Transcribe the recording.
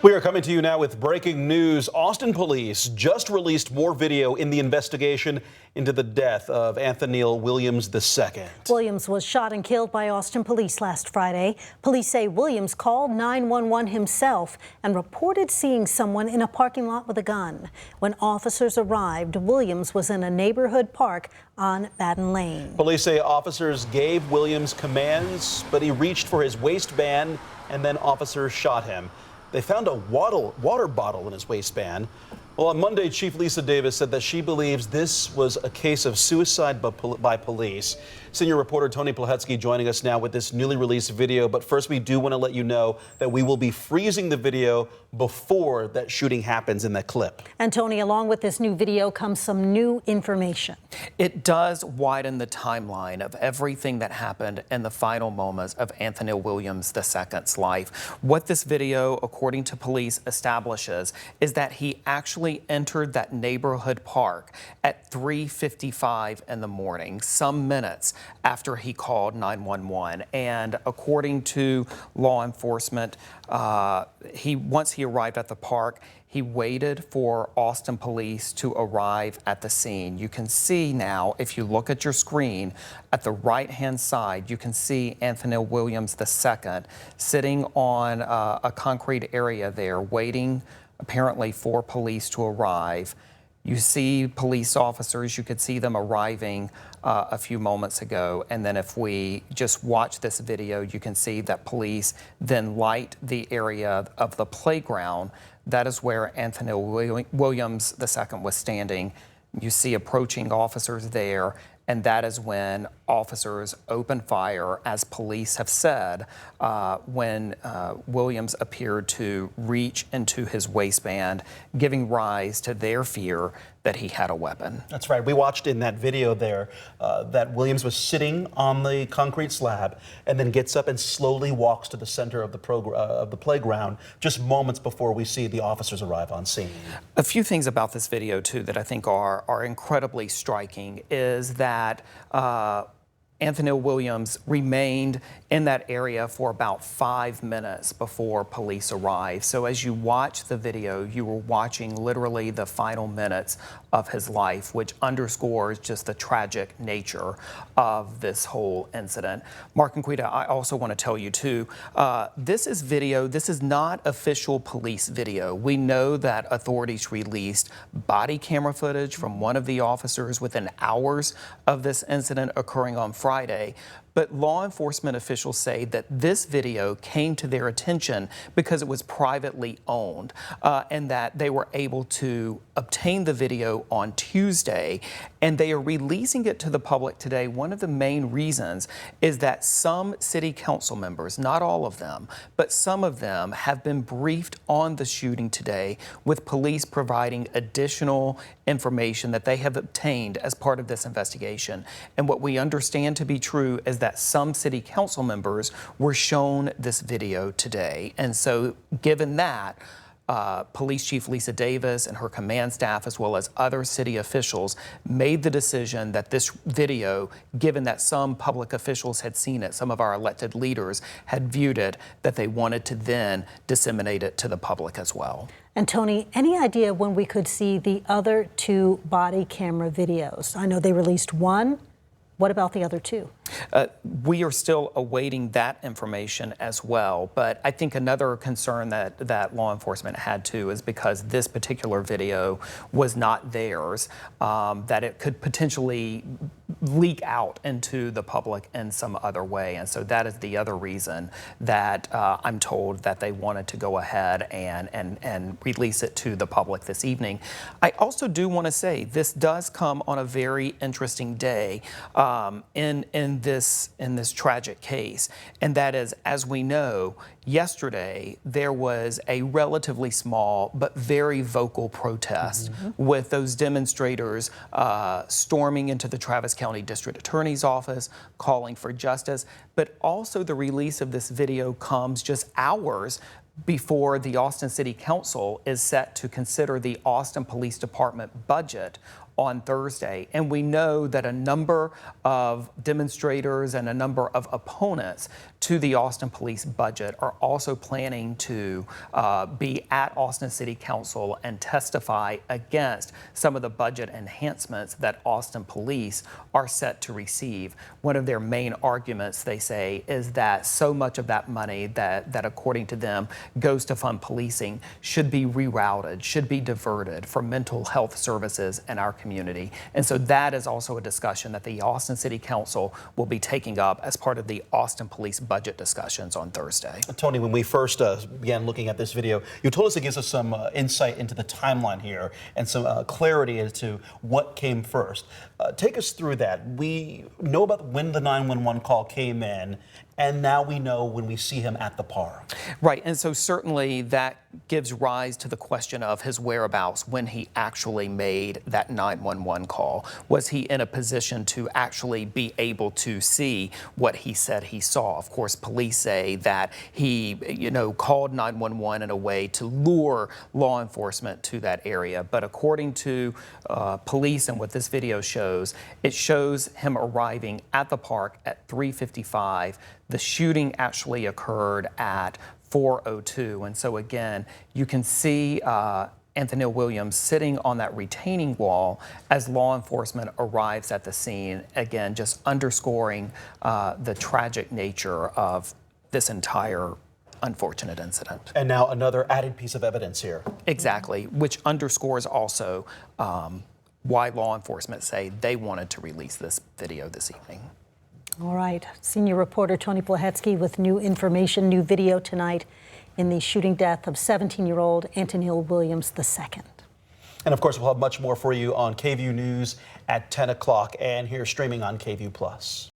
We are coming to you now with breaking news. Austin police just released more video in the investigation into the death of Anthoneil Williams II. Williams was shot and killed by Austin police last Friday. Police say Williams called 911 himself and reported seeing someone in a parking lot with a gun. When officers arrived, Williams was in a neighborhood park on Baden Lane. Police say officers gave Williams commands, but he reached for his waistband and then officers shot him. They found a water bottle in his waistband. Well, on Monday, Chief Lisa Davis said that she believes this was a case of suicide by police. Senior reporter Tony Plahetsky joining us now with this newly released video. But first, we do want to let you know that we will be freezing the video before that shooting happens in that clip. And Tony, along with this new video comes some new information. It does widen the timeline of everything that happened in the final moments of Anthoneil Williams II's life. What this video, according to police, establishes is that he actually entered that neighborhood park at 3:55 in the morning, some minutes after he called 911. And according to law enforcement, once he arrived at the park, he waited for Austin police to arrive at the scene. You can see now, if you look at your screen, at the right-hand side, you can see Anthoneil Williams II sitting on a concrete area there, waiting apparently for police to arrive. You see police officers, you could see them arriving a few moments ago. And then if we just watch this video, you can see that police then light the area of the playground. That is where Anthoneil Williams II was standing. You see approaching officers there, and that is when officers opened fire, as police have said, when Williams appeared to reach into his waistband, giving rise to their fear that he had a weapon. That's right. We watched in that video there that Williams was sitting on the concrete slab and then gets up and slowly walks to the center of the playground just moments before we see the officers arrive on scene. A few things about this video, too, that I think are incredibly striking is that Anthoneil Williams remained in that area for about 5 minutes before police arrived. So as you watch the video, you were watching literally the final minutes of his life, which underscores just the tragic nature of this whole incident. Mark and Quita, I also want to tell you too, this is video, this is not official police video. We know that authorities released body camera footage from one of the officers within hours of this incident occurring on Friday. But law enforcement officials say that this video came to their attention because it was privately owned and that they were able to obtain the video on Tuesday, and they are releasing it to the public today. One of the main reasons is that some city council members, not all of them, but some of them have been briefed on the shooting today, with police providing additional information that they have obtained as part of this investigation. And what we understand to be true is that some city council members were shown this video today. And so given that, Police Chief Lisa Davis and her command staff, as well as other city officials, made the decision that this video, given that some public officials had seen it, some of our elected leaders had viewed it, that they wanted to then disseminate it to the public as well. And Tony, any idea when we could see the other two body camera videos? I know they released one. What about the other two? We are still awaiting that information as well. But I think another concern that law enforcement had too is because this particular video was not theirs, that it could potentially leak out into the public in some other way. And so that is the other reason that I'm told that they wanted to go ahead and release it to the public this evening. I also do want to say this does come on a very interesting day in this tragic case, and that is, as we know, yesterday there was a relatively small but very vocal protest with those demonstrators storming into the Travis County District Attorney's office, calling for justice. But also the release of this video comes just hours before the Austin City Council is set to consider the Austin Police Department budget on Thursday. And we know that a number of demonstrators and a number of opponents to the Austin police budget are also planning to be at Austin City Council and testify against some of the budget enhancements that Austin police are set to receive. One of their main arguments, they say, is that so much of that money that according to them goes to fund policing should be rerouted, should be diverted for mental health services in our community. And so that is also a discussion that the Austin City Council will be taking up as part of the Austin police budget discussions on Thursday. Tony, when we first began looking at this video, you told us it gives us some insight into the timeline here and some clarity as to what came first. Take us through that. We know about when the 911 call came in, and now we know when we see him at the park. Right, and so certainly that gives rise to the question of his whereabouts when he actually made that 911 call. Was he in a position to actually be able to see what he said he saw? Of course, police say that he, called 911 in a way to lure law enforcement to that area. But according to police and what this video shows, it shows him arriving at the park at 3:55. The shooting actually occurred at 4:02. And so again, you can see Anthoneil Williams sitting on that retaining wall as law enforcement arrives at the scene, again, just underscoring the tragic nature of this entire unfortunate incident. And now another added piece of evidence here. Exactly, which underscores also why law enforcement say they wanted to release this video this evening. All right. Senior reporter Tony Plahetsky with new information, new video tonight in the shooting death of 17-year-old Anthoneil Williams II. And of course, we'll have much more for you on KVUE News at 10 o'clock and here streaming on KVUE+.